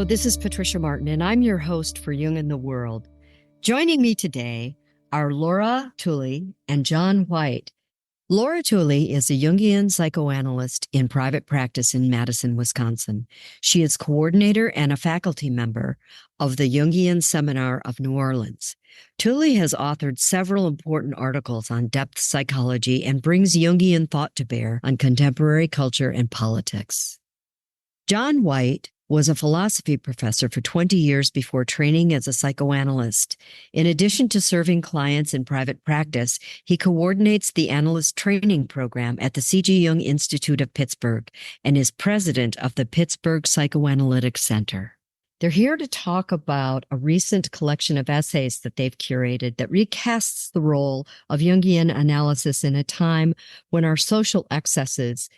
This is Patricia Martin, and I'm your host for Jung and the World. Joining me today are Laura Tuley and John White. Laura Tuley is a Jungian psychoanalyst in private practice in Madison, Wisconsin. She is coordinator and a faculty member of the Jungian Seminar of New Orleans. Tuley has authored several important articles on depth psychology and brings Jungian thought to bear on contemporary culture and politics. John White was a philosophy professor for 20 years before training as a psychoanalyst. In addition to serving clients in private practice, he coordinates the analyst training program at the C.G. Jung Institute of Pittsburgh and is president of the Pittsburgh Psychoanalytic Center. They're here to talk about a recent collection of essays that they've curated that recasts the role of Jungian analysis in a time when our social excesses,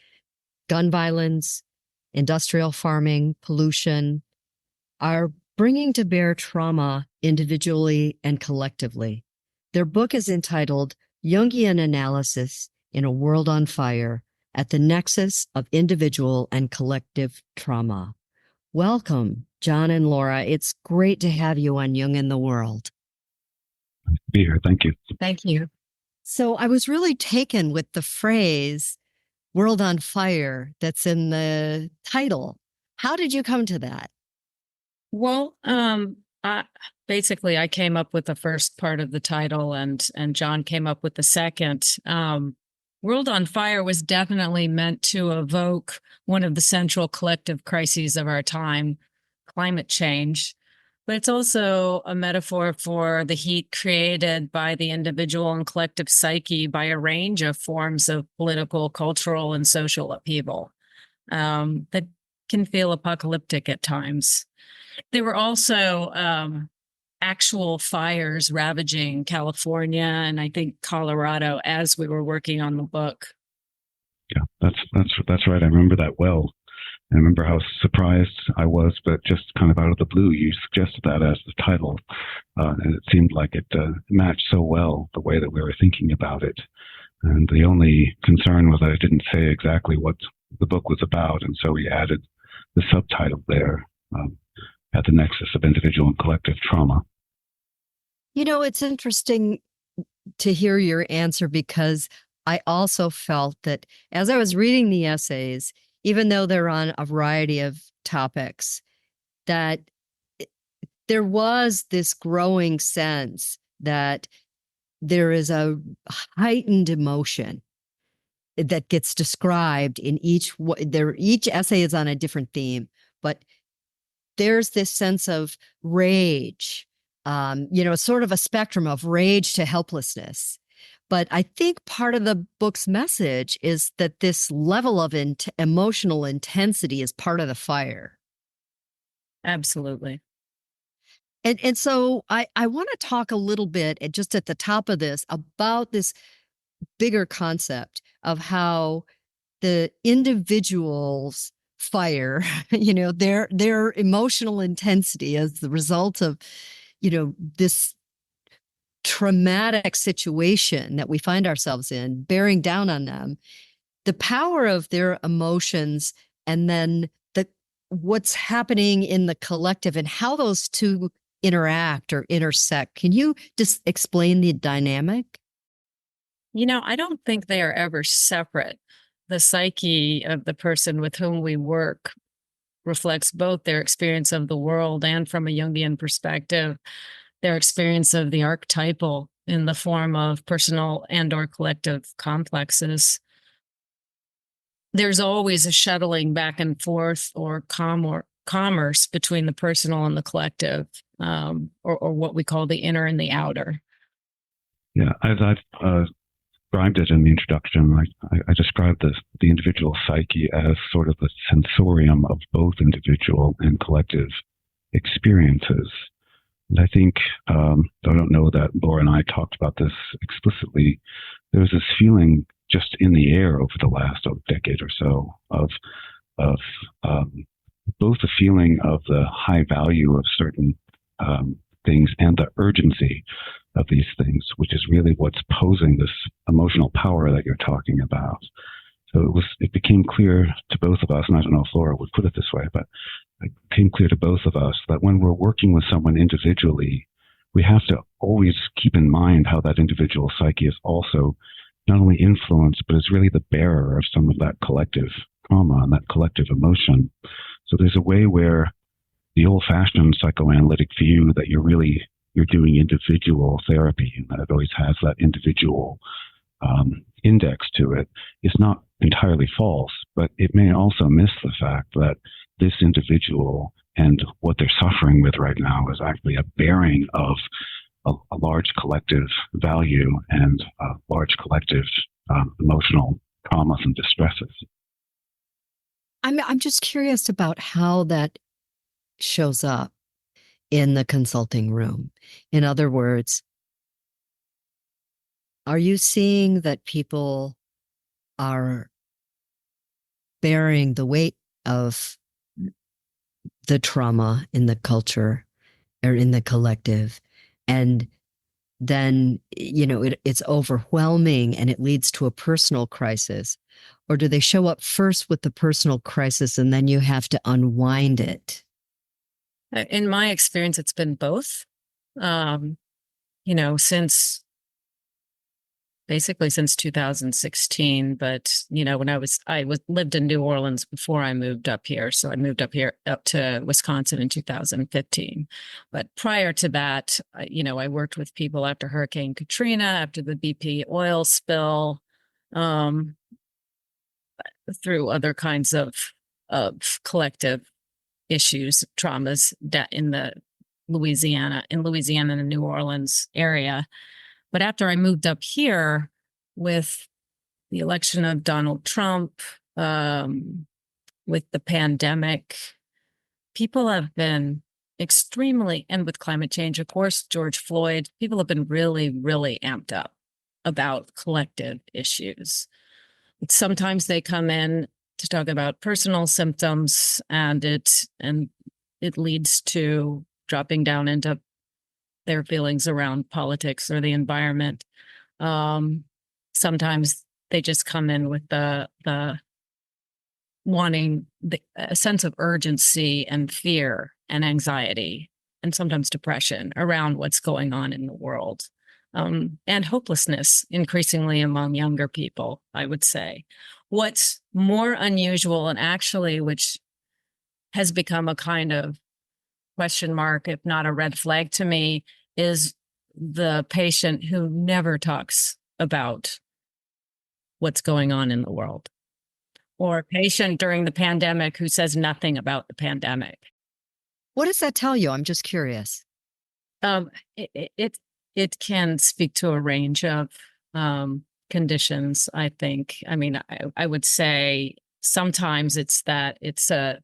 gun violence, industrial farming, pollution, are bringing to bear trauma individually and collectively. Their book is entitled Jungian Analysis in a World on Fire at the Nexus of Individual and Collective Trauma. Welcome, John and Laura. It's great to have you on Jung and the World. Nice to be here. Thank you. Thank you. So I was really taken with the phrase World on Fire that's in the title. How did you come to that? Well, I came up with the first part of the title and John came up with the second. World on Fire was definitely meant to evoke one of the central collective crises of our time, climate change. But it's also a metaphor for the heat created by the individual and collective psyche by a range of forms of political, cultural, and social upheaval that can feel apocalyptic at times. There were also actual fires ravaging California and I think Colorado as we were working on the book. Yeah, that's right. I remember that well. I remember how surprised I was, but just kind of out of the blue, you suggested that as the title. And it seemed like it matched so well the way that we were thinking about it. And the only concern was that I didn't say exactly what the book was about. And so we added the subtitle there, at the Nexus of Individual and Collective Trauma. It's interesting to hear your answer because I also felt that as I was reading the essays, even though they're on a variety of topics, that there was this growing sense that there is a heightened emotion that gets described in each essay is on a different theme, but there's this sense of rage, sort of a spectrum of rage to helplessness. But I think part of the book's message is that this level of emotional intensity is part of the fire. Absolutely. And so I want to talk a little bit, just at the top of this, about this bigger concept of how the individual's fire, their emotional intensity as the result of, this traumatic situation that we find ourselves in, bearing down on them, the power of their emotions, and then what's happening in the collective and how those two interact or intersect. Can you just explain the dynamic? I don't think they are ever separate. The psyche of the person with whom we work reflects both their experience of the world and, from a Jungian perspective, their experience of the archetypal in the form of personal and or collective complexes. There's always a shuttling back and forth or commerce between the personal and the collective, or what we call the inner and the outer. Yeah, as I've described it in the introduction, I described the individual psyche as sort of the sensorium of both individual and collective experiences. And I think, I don't know that Laura and I talked about this explicitly, there was this feeling just in the air over the last decade or so of both the feeling of the high value of certain things and the urgency of these things, which is really what's posing this emotional power that you're talking about. So it became clear to both of us, and I don't know if Laura would put it this way, but it came clear to both of us that when we're working with someone individually, we have to always keep in mind how that individual psyche is also not only influenced, but is really the bearer of some of that collective trauma and that collective emotion. So there's a way where the old-fashioned psychoanalytic view that you're doing individual therapy, and that it always has that individual index to it, is not entirely false, but it may also miss the fact that this individual and what they're suffering with right now is actually a bearing of a large collective value and large collective emotional traumas and distresses. I'm just curious about how that shows up in the consulting room. In other words, are you seeing that people are bearing the weight of the trauma in the culture or in the collective, and then, it's overwhelming and it leads to a personal crisis? Or do they show up first with the personal crisis and then you have to unwind it? In my experience, it's been both. Since 2016, but when I lived in New Orleans before I moved up here. So I moved up to Wisconsin in 2015. But prior to that, I worked with people after Hurricane Katrina, after the BP oil spill, through other kinds of collective issues, traumas that in Louisiana and the New Orleans area. But after I moved up here with the election of Donald Trump, with the pandemic, people have been extremely, and with climate change, of course, George Floyd, people have been really, really amped up about collective issues. Sometimes they come in to talk about personal symptoms, and it leads to dropping down into their feelings around politics or the environment. Sometimes they just come in with the wanting a sense of urgency and fear and anxiety, and sometimes depression around what's going on in the world, and hopelessness increasingly among younger people, I would say. What's more unusual, and actually which has become a kind of question mark, if not a red flag to me, is the patient who never talks about what's going on in the world, or a patient during the pandemic who says nothing about the pandemic. What does that tell you? I'm just curious. It can speak to a range of conditions, I think. I mean, I would say sometimes it's a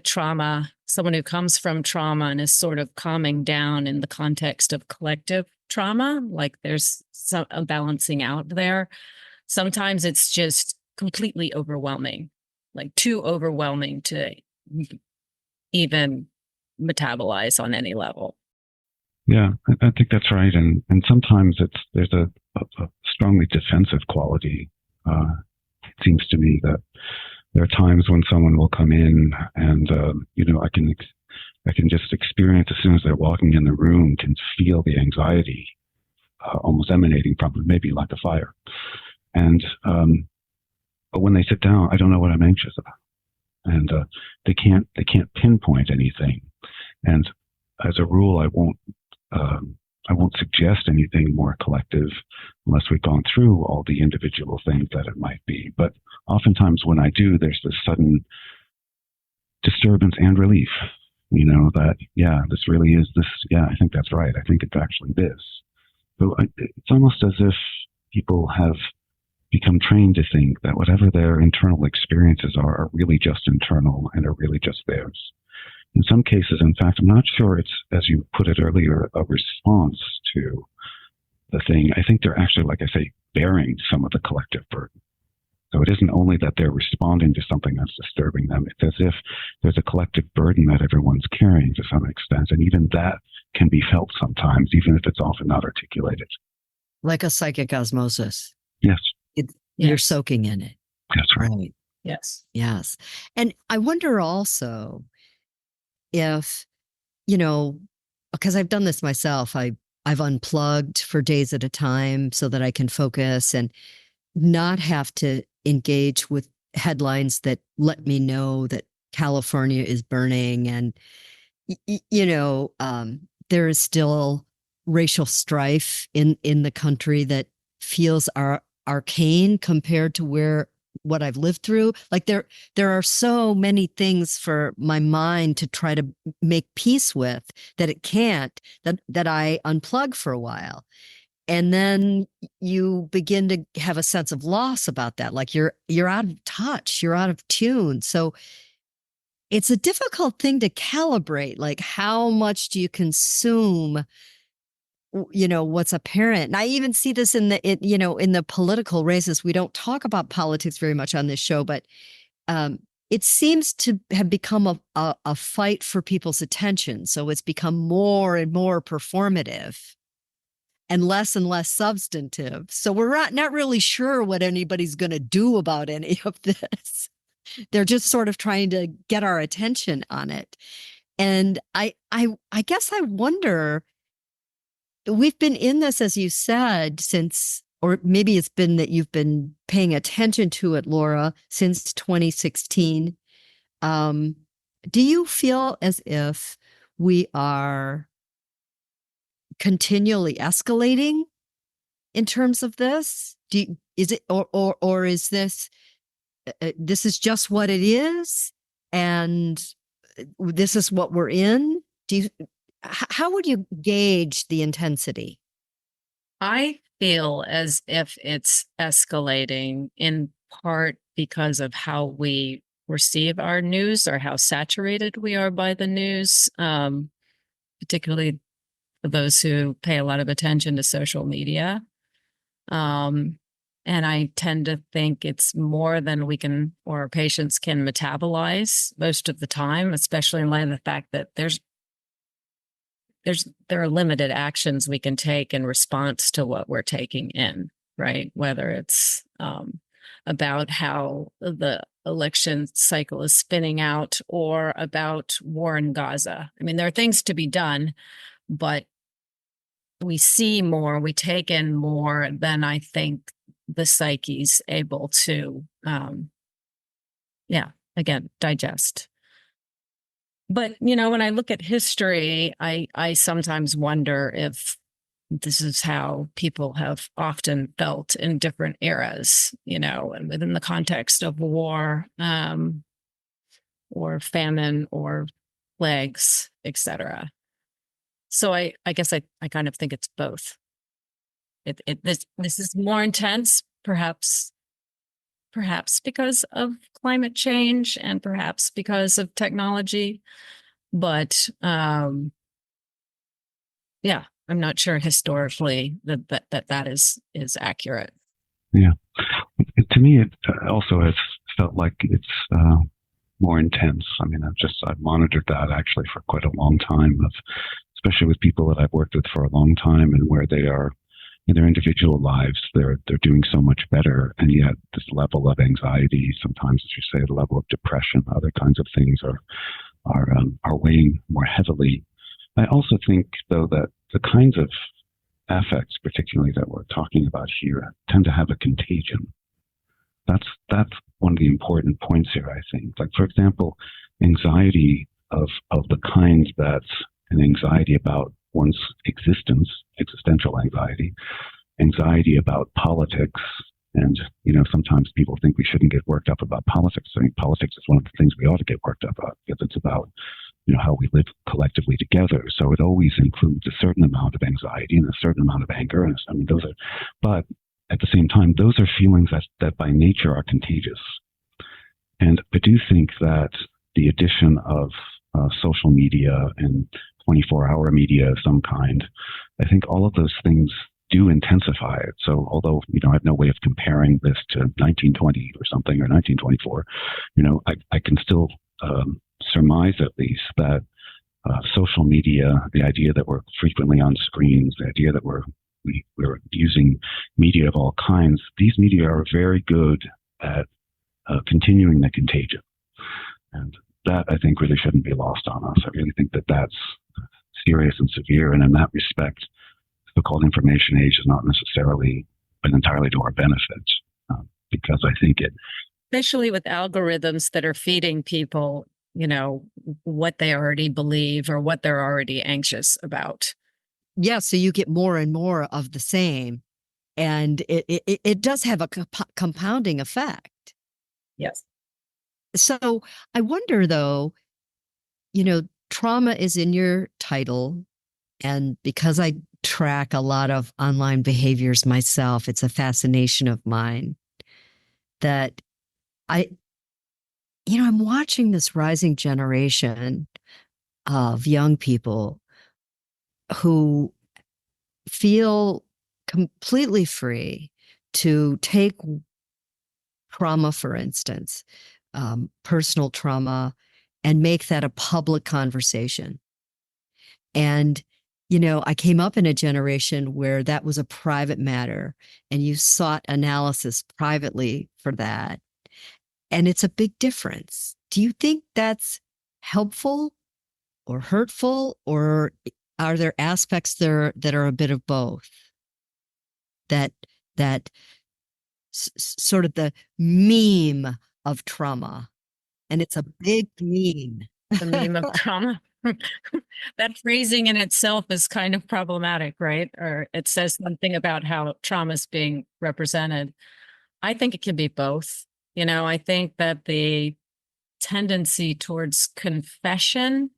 trauma, someone who comes from trauma and is sort of calming down in the context of collective trauma, like there's a balancing out there. Sometimes it's just completely overwhelming, like too overwhelming to even metabolize on any level. Yeah, I think that's right. And sometimes there's a strongly defensive quality. It seems to me that there are times when someone will come in and, I can just experience as soon as they're walking in the room, can feel the anxiety almost emanating from them, maybe like a fire. And but when they sit down, I don't know what I'm anxious about, and they can't pinpoint anything. And as a rule, I won't suggest anything more collective unless we've gone through all the individual things that it might be. But oftentimes when I do, there's this sudden disturbance and relief, that, yeah, this really is this. Yeah, I think that's right. I think it's actually this. So it's almost as if people have become trained to think that whatever their internal experiences are really just internal and are really just theirs. In some cases, in fact, I'm not sure it's, as you put it earlier, a response to the thing. I think they're actually, like I say, bearing some of the collective burden. So it isn't only that they're responding to something that's disturbing them. It's as if there's a collective burden that everyone's carrying to some extent. And even that can be felt sometimes, even if it's often not articulated. Like a psychic osmosis. Yes. You're soaking in it. That's right. Yes. Yes. And I wonder also, if, because I've done this myself. I've unplugged for days at a time so that I can focus and not have to engage with headlines that let me know that California is burning, and there is still racial strife in the country that feels arcane compared to what I've lived through. Like there are so many things for my mind to try to make peace with that it can't, that I unplug for a while. And then you begin to have a sense of loss about that. Like you're out of touch, you're out of tune. So it's a difficult thing to calibrate. Like, how much do you consume, what's apparent? And I even see this in the political races. We don't talk about politics very much on this show, but it seems to have become a fight for people's attention. So it's become more and more performative and less substantive. So we're not really sure what anybody's going to do about any of this. They're just sort of trying to get our attention on it. And I guess I wonder, we've been in this, as you said, since, or maybe it's been that you've been paying attention to it, Laura, since 2016. Do you feel as if we are continually escalating in terms of this? Is it, or is this just what it is, and this is what we're in? How would you gauge the intensity? I feel as if it's escalating in part because of how we receive our news, or how saturated we are by the news, particularly for those who pay a lot of attention to social media. And I tend to think it's more than we can, or our patients can metabolize most of the time, especially in light of the fact that there are limited actions we can take in response to what we're taking in, right? Whether it's about how the election cycle is spinning out, or about war in Gaza. I mean, there are things to be done, but we see more, we take in more than I think the psyche's able to, again, digest. But, when I look at history, I sometimes wonder if this is how people have often felt in different eras, and within the context of war, or famine, or plagues, etc. So I guess I kind of think it's both. This is more intense, perhaps because of climate change, and perhaps because of technology. But I'm not sure historically that is accurate. Yeah, to me, it also has felt like it's more intense. I mean, I've monitored that actually for quite a long time, especially with people that I've worked with for a long time, and where they are in their individual lives, they're doing so much better, and yet this level of anxiety, sometimes, as you say, the level of depression, other kinds of things are weighing more heavily. I also think, though, that the kinds of affects, particularly that we're talking about here, tend to have a contagion. That's one of the important points here, I think. Like, for example, anxiety of the kind that's an anxiety about one's existence, existential anxiety about politics. And, sometimes people think we shouldn't get worked up about politics. I think politics is one of the things we ought to get worked up about, because it's about, how we live collectively together. So it always includes a certain amount of anxiety and a certain amount of anger. And but at the same time, those are feelings that by nature are contagious. And I do think that the addition of social media and 24-hour media of some kind, I think all of those things do intensify it. So although, I have no way of comparing this to 1920 or something, or 1924, I can still surmise at least that social media, the idea that we're frequently on screens, the idea that we're using media of all kinds, these media are very good at continuing the contagion. And that I think really shouldn't be lost on us. I really think that that's serious and severe. And in that respect, the so-called information age has not necessarily been entirely to our benefit, because I think it, especially with algorithms that are feeding people, what they already believe or what they're already anxious about. Yeah, so you get more and more of the same, and it does have a compounding effect. Yes. So I wonder, though, trauma is in your title, and because I track a lot of online behaviors myself, it's a fascination of mine that I'm watching this rising generation of young people who feel completely free to take trauma, for instance, personal trauma, and make that a public conversation. And, I came up in a generation where that was a private matter, and you sought analysis privately for that. And it's a big difference. Do you think that's helpful or hurtful, or are there aspects there that are a bit of both? That sort of the meme of trauma, and it's a big meme. The meme of trauma. That phrasing in itself is kind of problematic, right? Or it says something about how trauma is being represented. I think it can be both. I think that the tendency towards confession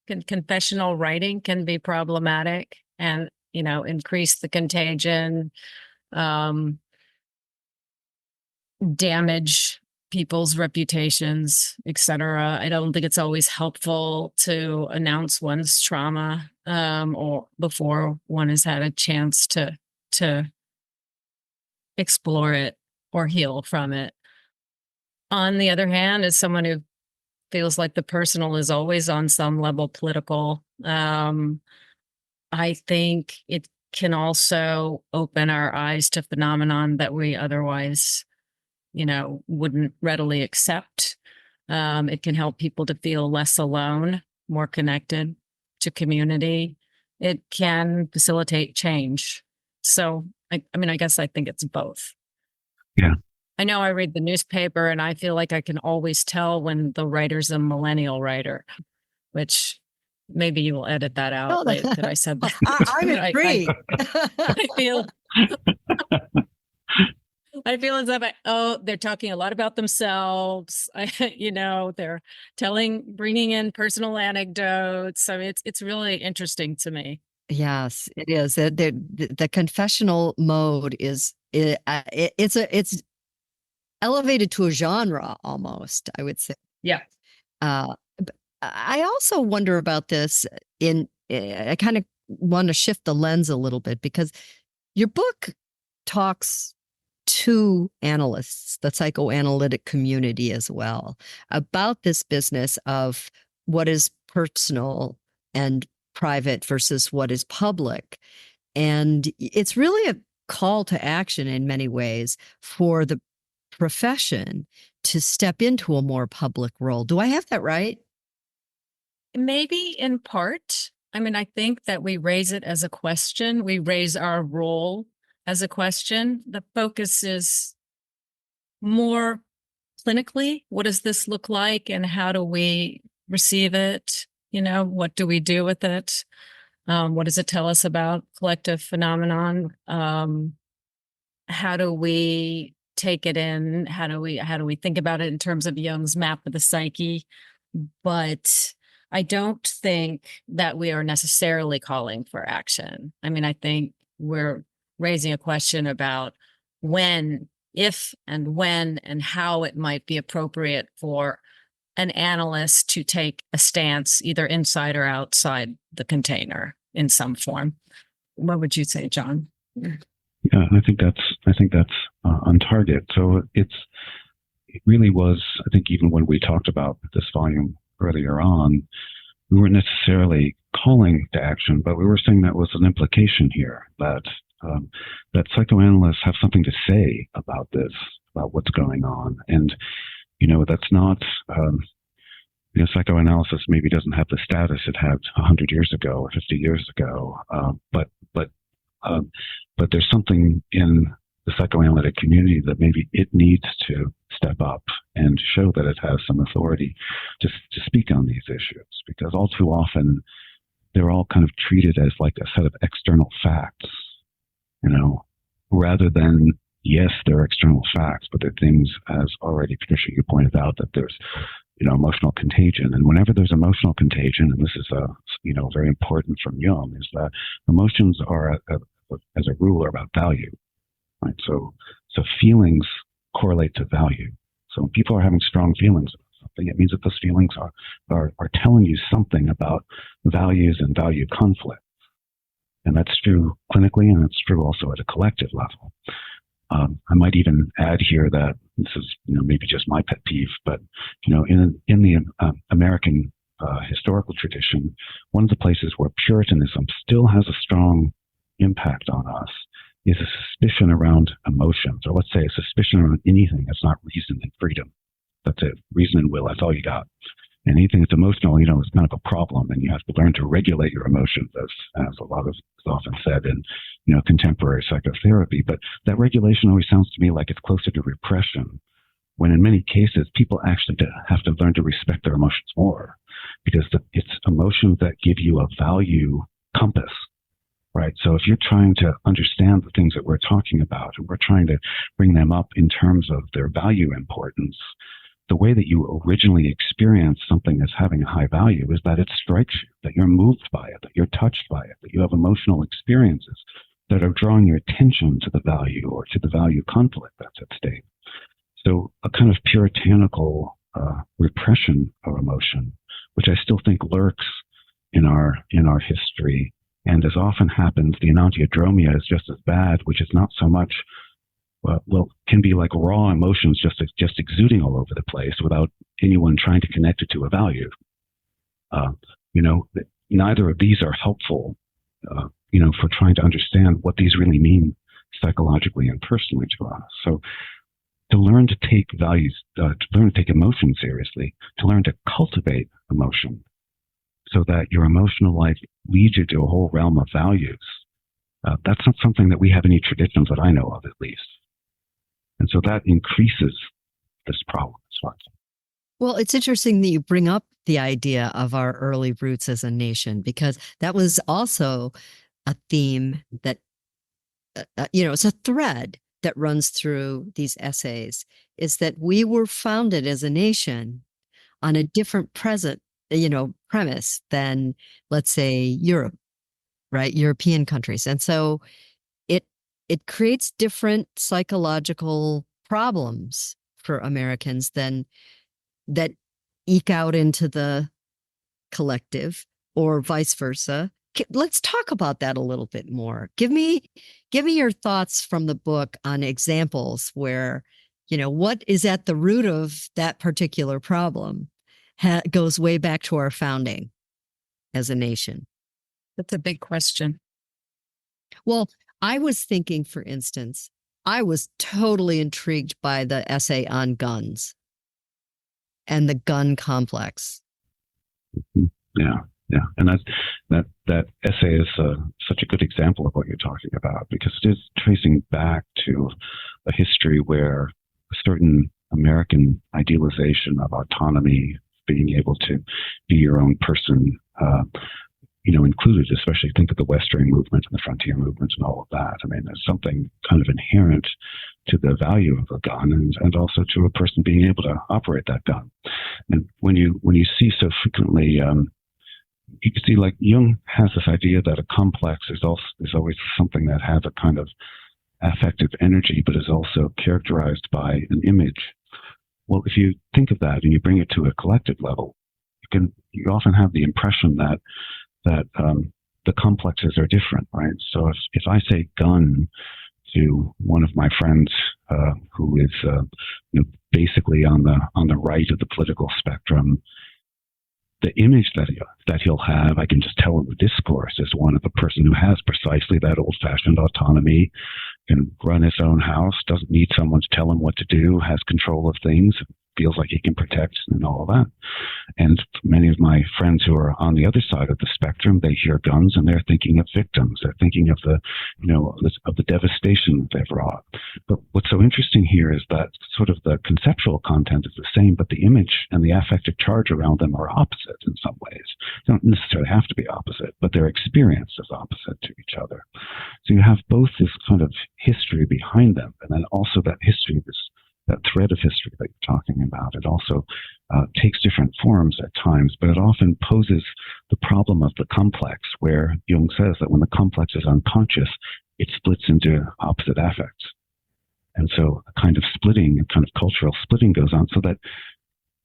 confessional writing can be problematic and, increase the contagion, damage people's reputations, etc. I don't think it's always helpful to announce one's trauma or before one has had a chance to explore it or heal from it. On the other hand, as someone who feels like the personal is always on some level political, I think it can also open our eyes to phenomenon that we otherwise wouldn't readily accept. It can help people to feel less alone, more connected to community. It can facilitate change. So, I guess I think it's both. Yeah. I know I read the newspaper and I feel like I can always tell when the writer's a millennial writer, which maybe you will edit that out that I said that. I'm intrigued. I feel as if they're talking a lot about themselves. They're bringing in personal anecdotes. I mean, it's really interesting to me. Yes, it is. The confessional mode is it's elevated to a genre almost, I would say. Yeah. I also wonder about this. I kind of want to shift the lens a little bit, because your book talks to analysts, the psychoanalytic community as well, about this business of what is personal and private versus what is public. And it's really a call to action in many ways for the profession to step into a more public role. Do I have that right? Maybe in part. I think that we raise it as a question. We raise our role as a question. The focus is more clinically. What does this look like and how do we receive it? What do we do with it? What does it tell us about collective phenomenon? How do we take it in? How do we think about it in terms of Jung's map of the psyche? But I don't think that we are necessarily calling for action. I think we're raising a question about if and how it might be appropriate for an analyst to take a stance either inside or outside the container in some form. What would you say, John? Yeah, I think that's on target. So it really was, I think, even when we talked about this volume earlier on, we weren't necessarily calling to action, but we were saying that was an implication here, that psychoanalysts have something to say about this, about what's going on. And that's not, psychoanalysis maybe doesn't have the status it had 100 years ago or 50 years ago, but there's something in the psychoanalytic community that maybe it needs to step up and show that it has some authority to speak on these issues, because all too often they're all kind of treated as like a set of external facts, rather than, yes, there are external facts, but they're things, as already Patricia, you pointed out, that there's emotional contagion. And whenever there's emotional contagion, and this is very important from Jung, is that emotions are, as a rule, are about value. Right? So feelings correlate to value. So when people are having strong feelings about something, it means that those feelings are telling you something about values and value conflict. And that's true clinically, and it's true also at a collective level. I might even add here that this is, maybe just my pet peeve, but, in the American historical tradition, one of the places where Puritanism still has a strong impact on us is a suspicion around emotions, or let's say a suspicion around anything that's not reason and freedom. That's it. Reason and will, that's all you got. And anything that's emotional, is kind of a problem, and you have to learn to regulate your emotions, as a lot of is often said in, contemporary psychotherapy. But that regulation always sounds to me like it's closer to repression, when in many cases people actually have to learn to respect their emotions more, because it's emotions that give you a value compass. Right. So if you're trying to understand the things that we're talking about, and we're trying to bring them up in terms of their value importance, the way that you originally experience something as having a high value is that it strikes you, that you're moved by it, that you're touched by it, that you have emotional experiences that are drawing your attention to the value or to the value conflict that's at stake. So a kind of puritanical repression of emotion, which I still think lurks in our history. And as often happens, the enantiodromia is just as bad, which is not so much, can be like raw emotions just exuding all over the place without anyone trying to connect it to a value. Neither of these are helpful, for trying to understand what these really mean psychologically and personally to us. So to learn to take values, to learn to take emotion seriously, to learn to cultivate emotion, so that your emotional life leads you to a whole realm of values. That's not something that we have any traditions that I know of, at least. And so that increases this problem. Well, it's interesting that you bring up the idea of our early roots as a nation, because that was also a theme that, it's a thread that runs through these essays, is that we were founded as a nation on a different premise than, let's say, Europe, right? European countries. And so it creates different psychological problems for Americans that eke out into the collective, or vice versa. Let's talk about that a little bit more. Give me your thoughts from the book on examples where, what is at the root of that particular problem goes way back to our founding as a nation. That's a big question. Well, I was thinking, for instance, I was totally intrigued by the essay on guns and the gun complex. Yeah. And that essay is such a good example of what you're talking about, because it is tracing back to a history where a certain American idealization of autonomy, being able to be your own person, included, especially think of the Western movement and the frontier movement and all of that. I mean, there's something kind of inherent to the value of a gun, and also to a person being able to operate that gun. And when you see so frequently, you can see, like, Jung has this idea that a complex is always something that has a kind of affective energy, but is also characterized by an image. Well, if you think of that and you bring it to a collective level, you often have the impression that the complexes are different, right? So if I say gun to one of my friends who is basically on the right of the political spectrum, the image that he'll have, I can just tell in the discourse, is one of a person who has precisely that old-fashioned autonomy, can run his own house, doesn't need someone to tell him what to do, has control of things, feels like he can protect and all of that. And many of my friends who are on the other side of the spectrum, they hear guns and they're thinking of victims. They're thinking of the, of the devastation that they've wrought. But what's so interesting here is that sort of the conceptual content is the same, but the image and the affective charge around them are opposite in some ways. They don't necessarily have to be opposite, but their experience is opposite to each other. So you have both this kind of history behind them, and then also that history, that thread of history that you're talking about. It also takes different forms at times, but it often poses the problem of the complex, where Jung says that when the complex is unconscious, it splits into opposite affects. And so a kind of splitting, a kind of cultural splitting goes on, so that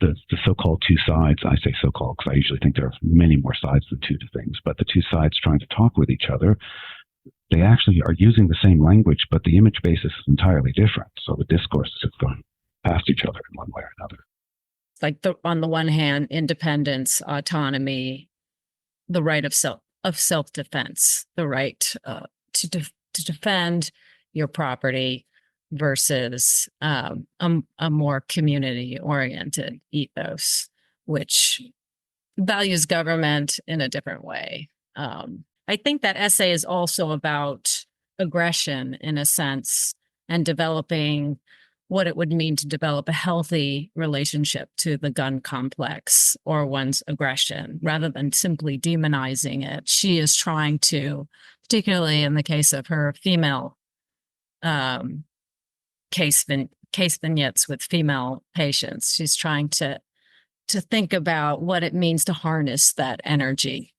the so-called two sides, I say so-called because I usually think there are many more sides than two to things, but the two sides trying to talk with each other, they actually are using the same language, but the image basis is entirely different. So the discourse is going past each other in one way or another. Like on the one hand, independence, autonomy, the right of self-defense, the right to defend your property, versus a more community-oriented ethos, which values government in a different way. I think that essay is also about aggression in a sense, and developing what it would mean to develop a healthy relationship to the gun complex or one's aggression, rather than simply demonizing it. She is trying to, particularly in the case of her female case vignettes with female patients, she's trying to think about what it means to harness that energy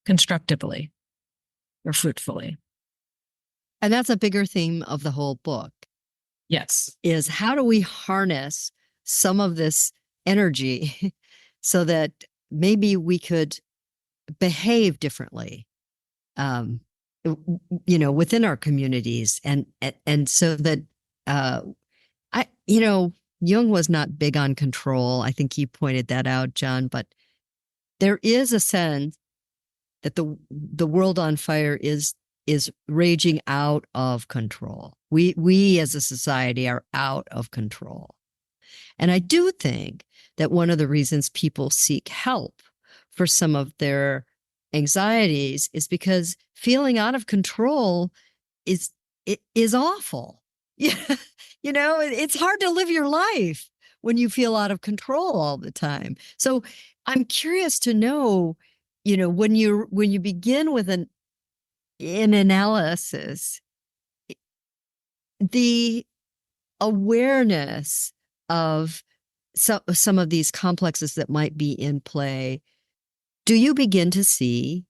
constructively or fruitfully. And that's a bigger theme of the whole book. Yes. Is how do we harness some of this energy so that maybe we could behave differently, within our communities, and so that, Jung was not big on control. I think you pointed that out, John, but there is a sense that the world on fire is raging out of control. We as a society are out of control. And I do think that one of the reasons people seek help for some of their anxieties is because feeling out of control is awful. Yeah. It's hard to live your life when you feel out of control all the time. So I'm curious to know, when you begin with an analysis, the awareness of some of these complexes that might be in play, do you begin to see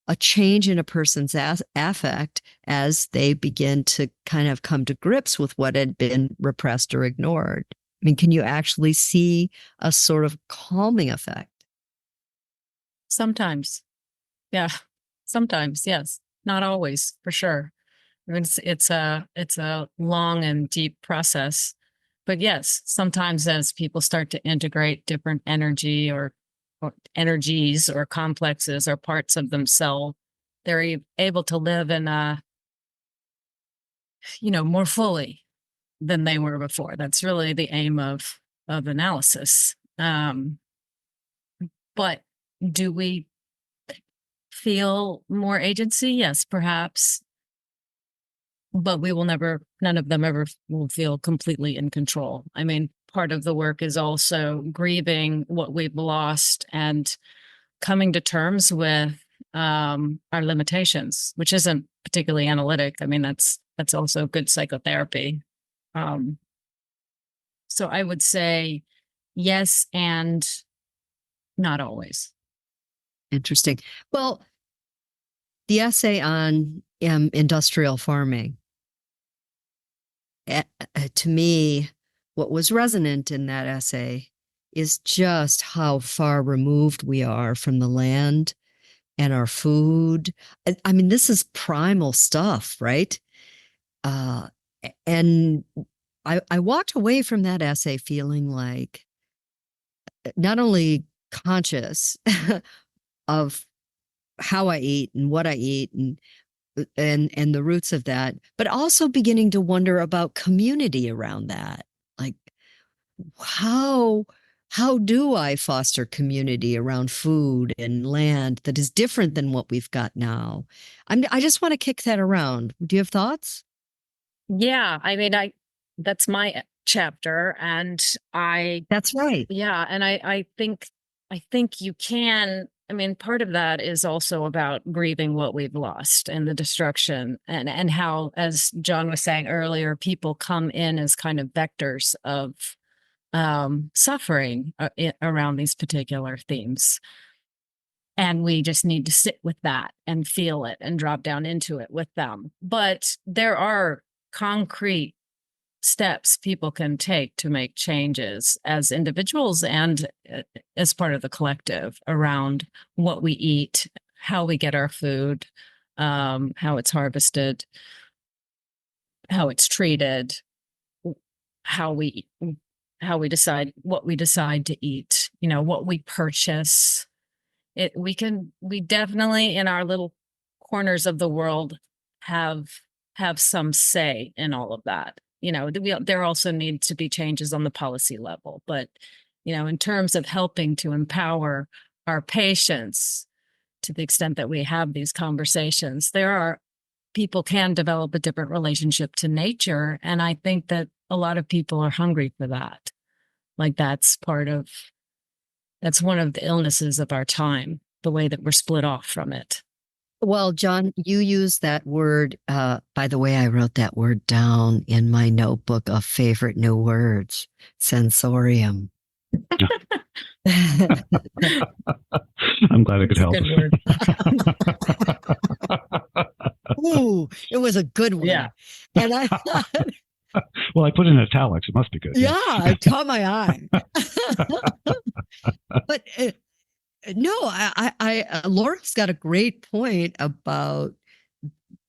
a change in a person's affect as they begin to kind of come to grips with what had been repressed or ignored? I mean, can you actually see a sort of calming effect? Sometimes. Yeah. Sometimes, yes. Not always, for sure. I mean, it's a long and deep process. But yes, sometimes as people start to integrate different energy or energies or complexes or parts of themselves, they're able to live in more fully than they were before. That's really the aim of analysis. But do we feel more agency? Yes, perhaps. But none of them ever will feel completely in control. I mean, part of the work is also grieving what we've lost and coming to terms with our limitations, which isn't particularly analytic. I mean, that's also good psychotherapy. So I would say yes, and not always. Interesting. Well, the essay on industrial farming, to me, what was resonant in that essay is just how far removed we are from the land and our food. I mean, this is primal stuff, right? And I walked away from that essay feeling like not only conscious of how I eat and what I eat and the roots of that, but also beginning to wonder about community around that. Like, how do I foster community around food and land that is different than what we've got now? I just want to kick that around. Do you have thoughts? Yeah, I mean, that's my chapter, and That's right. yeah, and I think you can. I mean, part of that is also about grieving what we've lost and the destruction, and how, as John was saying earlier, people come in as kind of vectors of suffering around these particular themes. And we just need to sit with that and feel it and drop down into it with them. But there are concrete steps people can take to make changes as individuals and as part of the collective around what we eat, how we get our food, how it's harvested, how it's treated, how we decide what we decide to eat, what we purchase. We definitely in our little corners of the world have some say in all of that. There also need to be changes on the policy level, but in terms of helping to empower our patients, to the extent that we have these conversations, people can develop a different relationship to nature, and I think that a lot of people are hungry for that. Like that's one of the illnesses of our time, the way that we're split off from it. Well, John, you use that word. By the way, I wrote that word down in my notebook of favorite new words, sensorium. I'm glad I could help. Good word. Ooh, it was a good one. Yeah. And I thought, well, I put in italics. It must be good. Yeah, it caught my eye. But no, Laura's got a great point about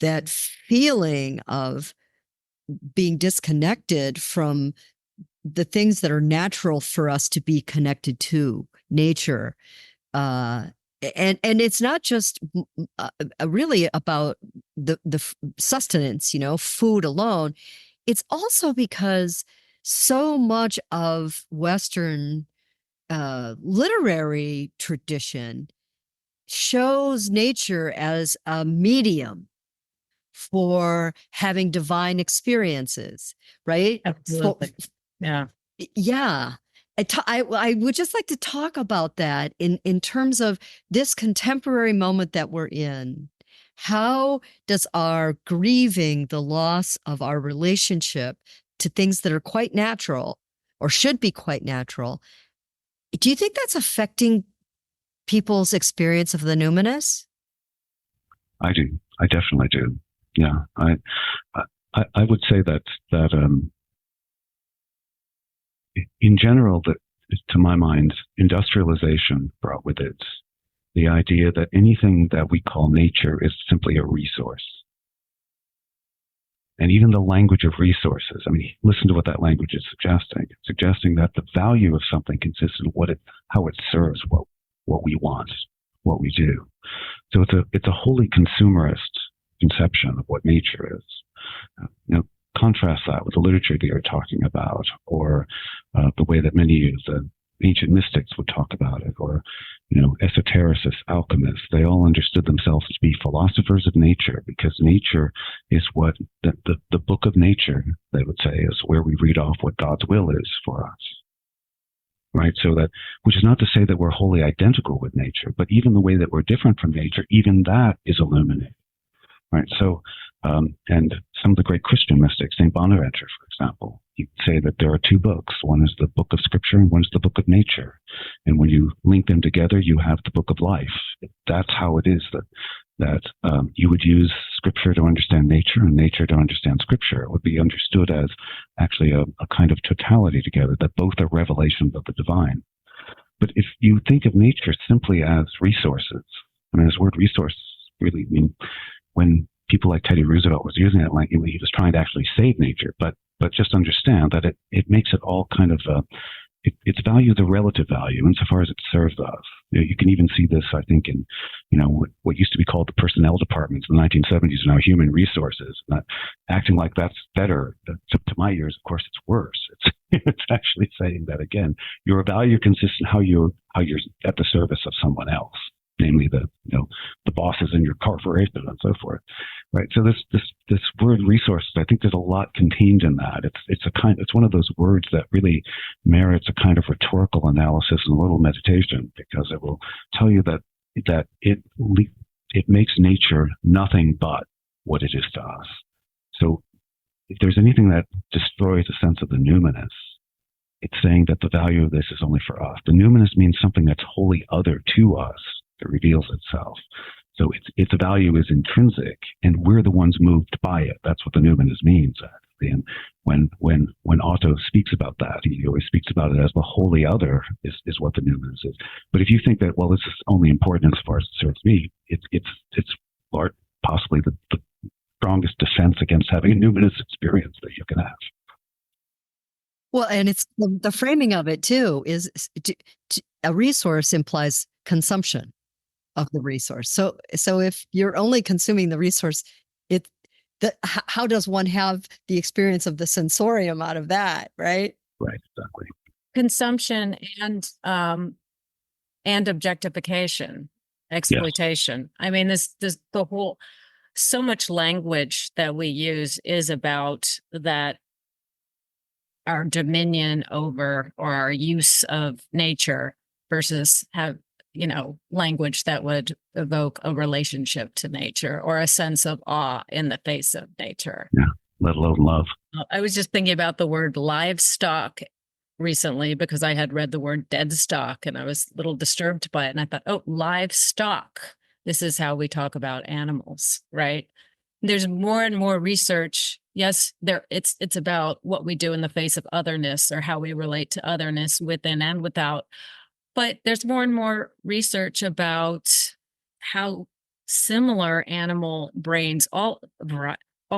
that feeling of being disconnected from the things that are natural for us to be connected to, nature. And it's not just really about the sustenance, food alone. It's also because so much of Western literary tradition shows nature as a medium for having divine experiences, right? Absolutely. Yeah. Yeah. I would just like to talk about that in terms of this contemporary moment that we're in. How does our grieving the loss of our relationship to things that are quite natural or should be quite natural, do you think that's affecting people's experience of the numinous? I do. I definitely do. Yeah. I would say that in general, that to my mind, industrialization brought with it the idea that anything that we call nature is simply a resource. And even the language of resources, I mean, listen to what that language is suggesting that the value of something consists in how it serves what we want, what we do. So it's a wholly consumerist conception of what nature is. Contrast that with the literature that you're talking about, or the way that many of the ancient mystics would talk about it, or esotericists, alchemists. They all understood themselves to be philosophers of nature, because nature is what the book of nature, they would say, is where we read off what God's will is for us. Right? So that, which is not to say that we're wholly identical with nature, but even the way that we're different from nature, even that is illuminated. Right? So, and some of the great Christian mystics, St. Bonaventure, for example, you could say that there are two books. One is the book of Scripture and one is the book of nature. And when you link them together, you have the book of life. That's how it is that you would use Scripture to understand nature and nature to understand Scripture. It would be understood as actually a kind of totality together, that both are revelations of the divine. But if you think of nature simply as resources, I mean, this word resource really, when people like Teddy Roosevelt was using it, like he was trying to actually save nature, but just understand that it makes it all kind of its value is a relative value insofar as it serves us. You can even see this, I think, in what used to be called the personnel departments in the 1970s, now human resources, acting like that's better. To my ears, of course, it's worse. It's actually saying that again, your value consists in how you're at the service of someone else, namely the bosses in your corporation and so forth, right? So this word resources, I think there's a lot contained in that. It's one of those words that really merits a kind of rhetorical analysis and a little meditation, because it will tell you that it makes nature nothing but what it is to us. So if there's anything that destroys the sense of the numinous, it's saying that the value of this is only for us. The numinous means something that's wholly other to us that reveals itself. So its value is intrinsic, and we're the ones moved by it. That's what the numinous means, actually. And when Otto speaks about that, he always speaks about it as the wholly other is what the numinous is. But if you think that, well, this is only important as far as it serves me, it's possibly the strongest defense against having a numinous experience that you can have. Well, and it's the framing of it too is a resource implies consumption of the resource. So if you're only consuming the resource, how does one have the experience of the sensorium out of that, right? Right, exactly. Consumption and objectification, exploitation. Yes. I mean, this the whole, so much language that we use is about that, our dominion over or our use of nature versus have, language that would evoke a relationship to nature or a sense of awe in the face of nature. Yeah, let alone love. I was just thinking about the word livestock recently because I had read the word dead stock and I was a little disturbed by it. And I thought, oh, livestock. This is how we talk about animals, right? There's more and more research. Yes, it's about what we do in the face of otherness or how we relate to otherness within and without. But there's more and more research about how similar animal brains, all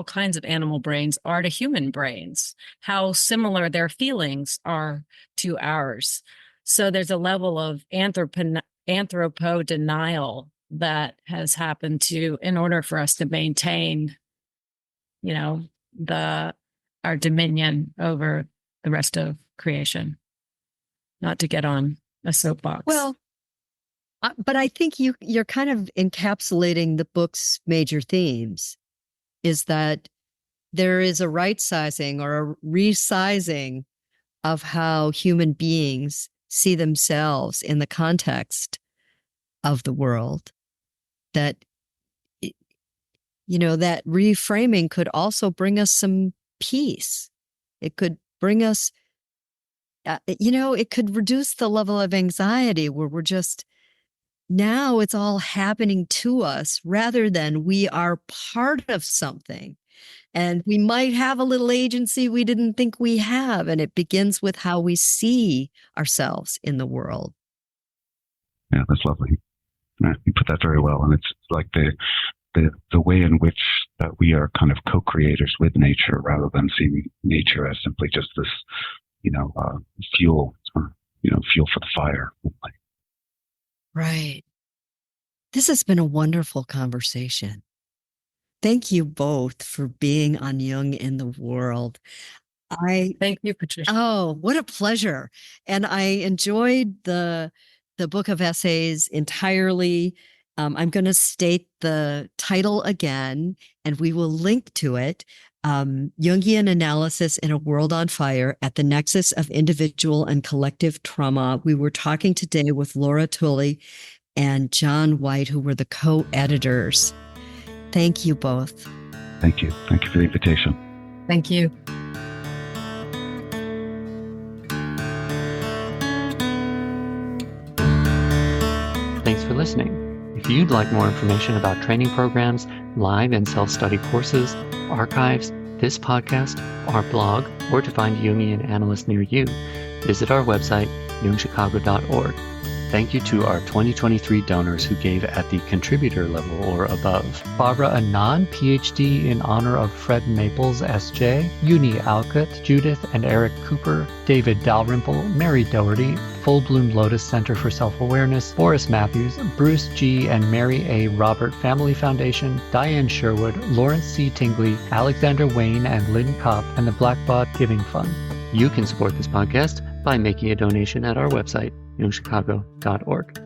kinds of animal brains are to human brains, how similar their feelings are to ours. So there's a level of anthropo-denial that has happened in order for us to maintain, our dominion over the rest of creation. Not to get on a soapbox. Well, but I think you're kind of encapsulating the book's major themes, is that there is a right sizing or a resizing of how human beings see themselves in the context of the world. That, that reframing could also bring us some peace. It could bring us, it could reduce the level of anxiety where we're just, now it's all happening to us rather than we are part of something. And we might have a little agency we didn't think we have. And it begins with how we see ourselves in the world. Yeah, that's lovely. You put that very well. And it's like the way in which that we are kind of co-creators with nature rather than seeing nature as simply just this, fuel, fuel for the fire. Right. This has been a wonderful conversation. Thank you both for being on Jung in the World. Thank you, Patricia. Oh, what a pleasure. And I enjoyed the book of essays entirely. I'm going to state the title again, and we will link to it. Jungian Analysis in a World on Fire at the Nexus of Individual and Collective Trauma. We were talking today with Laura Tuley and John White, who were the co-editors. Thank you both. Thank you. Thank you for the invitation. Thank you. Thanks for listening. If you'd like more information about training programs, live and self-study courses, archives, this podcast, our blog, or to find Jungian Analysts near you, visit our website, jungchicago.org. Thank you to our 2023 donors who gave at the contributor level or above. Barbara Anand, PhD in honor of Fred Maples, S.J., Uni Alcott, Judith and Eric Cooper, David Dalrymple, Mary Doherty, Full Bloom Lotus Center for Self-Awareness, Boris Matthews, Bruce G. and Mary A. Robert Family Foundation, Diane Sherwood, Lawrence C. Tingley, Alexander Wayne and Lynn Kopp, and the Blackbaud Giving Fund. You can support this podcast by making a donation at our website, jungchicago.org.